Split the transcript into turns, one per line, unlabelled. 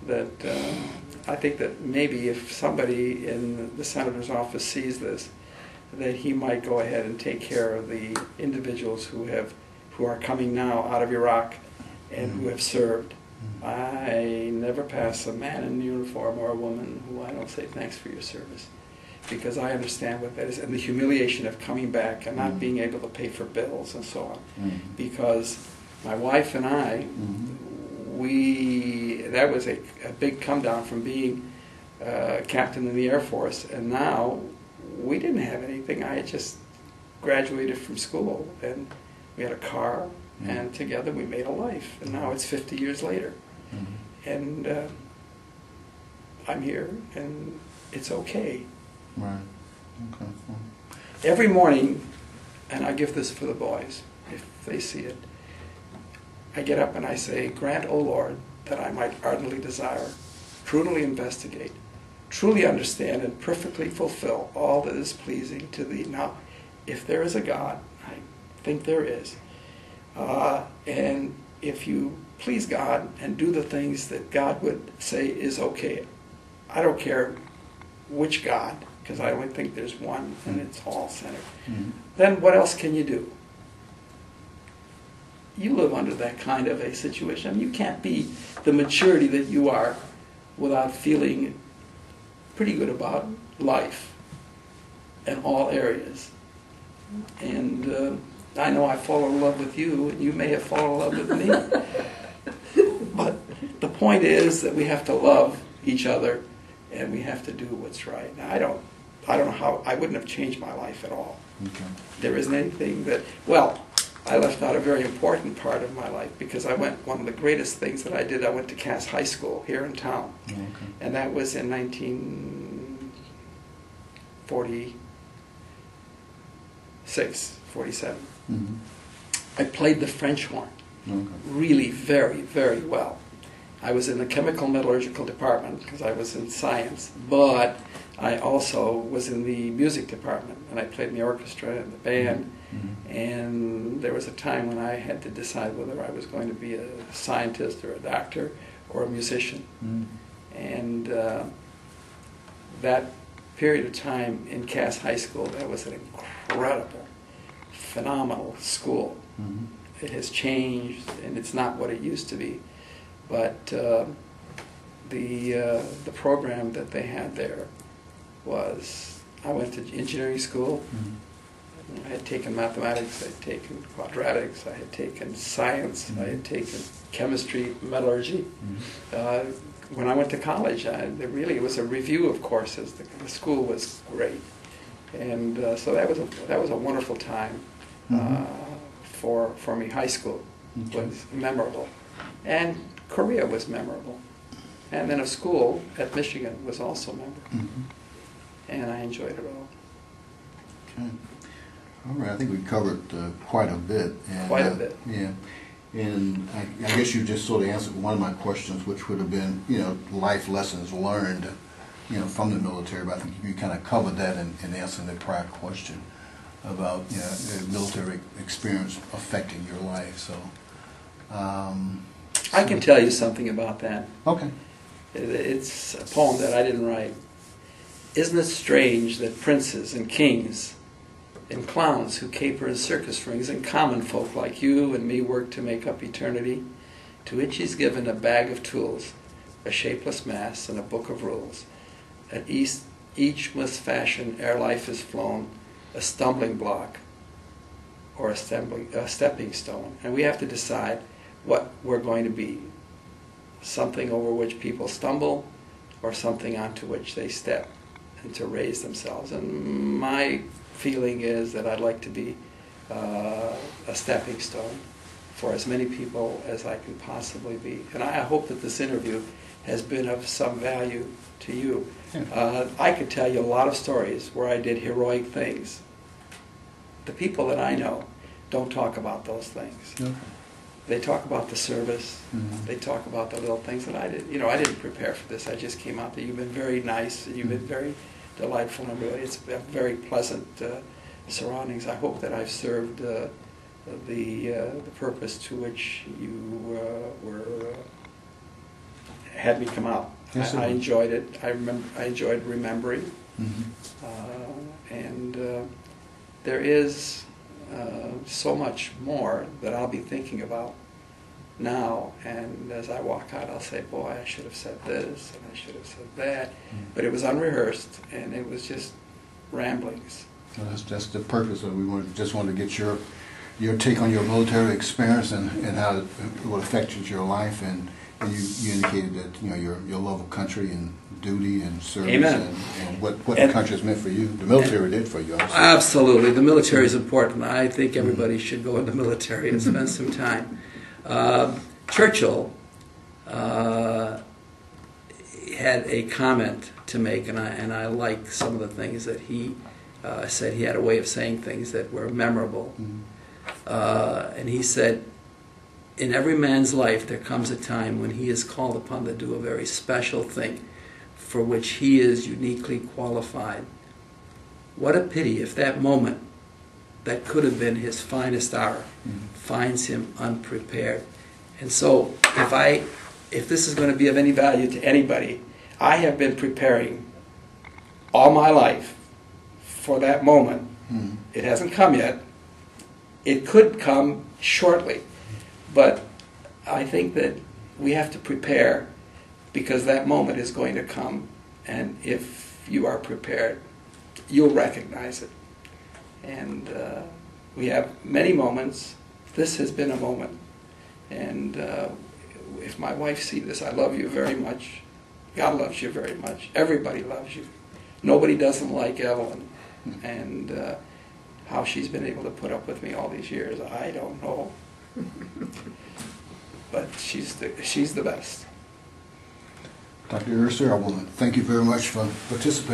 that I think that maybe if somebody in the senator's office sees this, that he might go ahead and take care of the individuals who are coming now out of Iraq and who have served. I never pass a man in uniform or a woman who I don't say thanks for your service, because I understand what that is, and the humiliation of coming back and not being able to pay for bills and so on. Because my wife and I, that was a big come down from being captain in the Air Force, and now we didn't have anything. I had just graduated from school, and we had a car, and together we made a life. And now it's 50 years later, and I'm here, and it's okay.
Right. Okay.
Every morning, and I give this for the boys, if they see it, I get up and I say, "Grant, O Lord, that I might ardently desire, prudently investigate, truly understand, and perfectly fulfill all that is pleasing to Thee." Now, if there is a God, I think there is, and if you please God and do the things that God would say is okay, I don't care which God, because I only think there's one, and it's all centered, then what else can you do? You live under that kind of a situation. I mean, you can't be the maturity that you are without feeling pretty good about life in all areas. And I know I fall in love with you, and you may have fallen in love with me. But the point is that we have to love each other, and we have to do what's right. Now, I don't know how, I wouldn't have changed my life at all.
Okay.
There isn't anything that, well, I left out a very important part of my life, because one of the greatest things that I did, I went to Cass High School here in town.
Okay.
And that was in 1946, 47. I played the French horn really very, very well. I was in the chemical metallurgical department because I was in science, but I also was in the music department, and I played in the orchestra and the band. And there was a time when I had to decide whether I was going to be a scientist or a doctor or a musician. And that period of time in Cass High School, that was an incredible, phenomenal school. It has changed, and it's not what it used to be. But the program that they had there was, I went to engineering school. I had taken mathematics, I had taken quadratics, I had taken science, I had taken chemistry, metallurgy. When I went to college, it was a review of courses. The school was great, and so that was a wonderful time for me. High school was memorable, and Korea was memorable, and then a school at Michigan was also memorable, and I enjoyed it all.
Okay. All right, I think we covered quite a bit. And,
quite a bit.
Yeah. And I guess you just sort of answered one of my questions, which would have been, life lessons learned, from the military. But I think you kind of covered that in answering the prior question about, the military experience affecting your life. So,
I can tell you something about that.
Okay.
It's a poem that I didn't write. Isn't it strange that princes and kings and clowns who caper in circus rings and common folk like you and me work to make up eternity, to which he's given a bag of tools, a shapeless mass, and a book of rules, that each must fashion ere life is flown a stumbling block or a stepping stone. And we have to decide what we're going to be, something over which people stumble or something onto which they step and to raise themselves. And my feeling is that I'd like to be a stepping stone for as many people as I can possibly be. And I hope that this interview has been of some value to you. I could tell you a lot of stories where I did heroic things. The people that I know don't talk about those things. They talk about the service. They talk about the little things that I did. I didn't prepare for this. I just came out there. You've been very nice. You've been very delightful, and everybody. It's a very pleasant surroundings. I hope that I've served the purpose to which you had me come out.
Yes,
I
it was.
enjoyed it. I enjoyed remembering. And there is so much more that I'll be thinking about now, and as I walk out I'll say, boy, I should have said this and I should have said that. But it was unrehearsed and it was just ramblings.
Well, that's the purpose of it. We just wanted to get your take on your military experience and how what affected your life, and you indicated that your love of country and duty and service.
Amen.
and what the country has meant for you. The military did for you. Obviously.
Absolutely, the military is important. I think everybody should go in the military and spend some time. Churchill had a comment to make, and I like some of the things that he said. He had a way of saying things that were memorable. And he said, in every man's life there comes a time when he is called upon to do a very special thing for which he is uniquely qualified. What a pity if that moment that could have been his finest hour finds him unprepared. And so if this is going to be of any value to anybody, I have been preparing all my life for that moment. It hasn't come yet. It could come shortly, but I think that we have to prepare because that moment is going to come, and if you are prepared, you'll recognize it. And we have many moments. This has been a moment, and if my wife sees this, I love you very much. God loves you very much. Everybody loves you. Nobody doesn't like Evelyn, and how she's been able to put up with me all these years, I don't know. But she's the best.
Dr. Ursu, I want to thank you very much for participating.